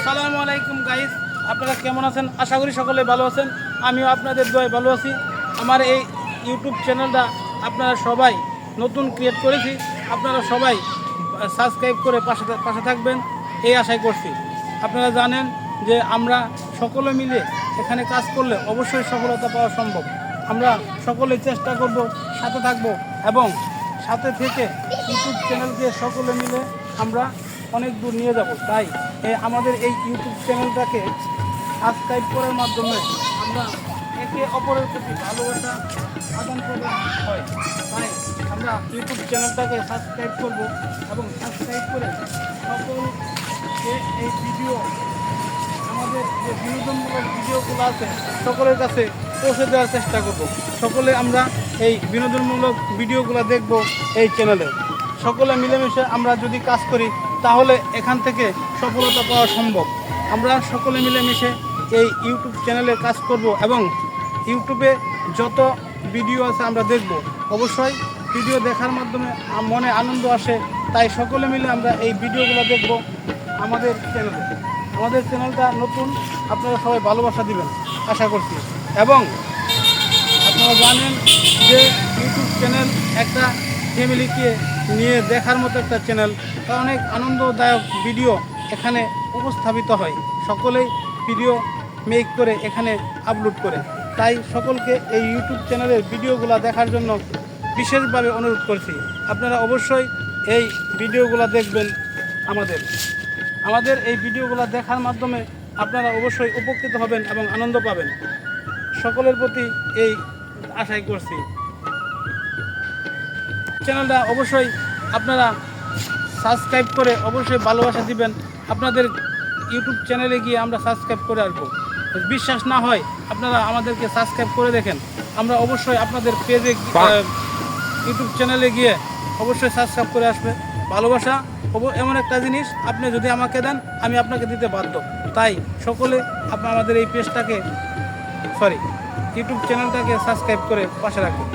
আসসালামু আলাইকুম গাইস, আপনারা কেমন আছেন? আশা করি সকলে ভালো আছেন। আমিও আপনাদের দোয়ায় ভালো আছি। আমার এই ইউটিউব চ্যানেলটা আপনারা সবাই নতুন ক্রিয়েট করেছি, আপনারা সবাই সাবস্ক্রাইব করে পাশে থাকবেন এই আশাই করছি। আপনারা জানেন যে আমরা সকলে মিলে এখানে কাজ করলে অবশ্যই সফলতা পাওয়া সম্ভব। আমরা সকলেই চেষ্টা করব, সাথে থাকব এবং সাথে থেকে ইউটিউব চ্যানেলকে সকলে মিলে আমরা অনেক দূর নিয়ে যাব। তাই আমাদের এই ইউটিউব চ্যানেলটাকে সাবস্ক্রাইব করার মাধ্যমে আমরা একে অপরের প্রতি ভালোবাসা আদান প্রদান হয়। তাই আমরা ইউটিউব চ্যানেলটাকে সাবস্ক্রাইব করব এবং সাবস্ক্রাইব করে সকলকে এই ভিডিও, আমাদের যে বিনোদনমূলক ভিডিওগুলো আছে সকলের কাছে পৌঁছে দেওয়ার চেষ্টা করব। সকলে আমরা এই বিনোদনমূলক ভিডিওগুলো দেখব এই চ্যানেলে। সকলে মিলেমিশে আমরা যদি কাজ করি তাহলে এখান থেকে সফলতা পাওয়া সম্ভব। আমরা সকলে মিলেমিশে এই ইউটিউব চ্যানেলে কাজ করব এবং ইউটিউবে যত ভিডিও আছে আমরা দেখব। অবশ্যই ভিডিও দেখার মাধ্যমে মনে আনন্দ আসে, তাই সকলে মিলে আমরা এই ভিডিওগুলো দেখব আমাদের চ্যানেলে। আমাদের চ্যানেলটা নতুন, আপনারা সবাই ভালোবাসা দিবেন আশা করছি। এবং আপনারা জানেন যে ইউটিউব চ্যানেল একটা ফ্যামিলিকে নিয়ে দেখার মতো একটা চ্যানেল। অনেক আনন্দদায়ক ভিডিও এখানে উপস্থাপিত হয়, সকলেই ভিডিও মেক করে এখানে আপলোড করে। তাই সকলকে এই ইউটিউব চ্যানেলের ভিডিওগুলো দেখার জন্য বিশেষভাবে অনুরোধ করছি। আপনারা অবশ্যই এই ভিডিওগুলো দেখবেন। আমাদের এই ভিডিওগুলো দেখার মাধ্যমে আপনারা অবশ্যই উপকৃত হবেন এবং আনন্দ পাবেন। সকলের প্রতি এই আশাই করছি। চ্যানেলটা অবশ্যই আপনারা সাবস্ক্রাইব করে অবশ্যই ভালোবাসা দিবেন। আপনাদের ইউটিউব চ্যানেলে গিয়ে আমরা সাবস্ক্রাইব করে আসবো। বিশ্বাস না হয় আপনারা আমাদেরকে সাবস্ক্রাইব করে দেখেন। আমরা অবশ্যই আপনাদের পেজে ইউটিউব চ্যানেলে গিয়ে অবশ্যই সাবস্ক্রাইব করে আসবে। ভালোবাসা এমন একটা জিনিস, আপনি যদি আমাকে দেন আমি আপনাকে দিতে বাধ্য। তাই সকলে আমাদের এই পেজটাকে ইউটিউব চ্যানেলটাকে সাবস্ক্রাইব করে পাশে রাখবেন।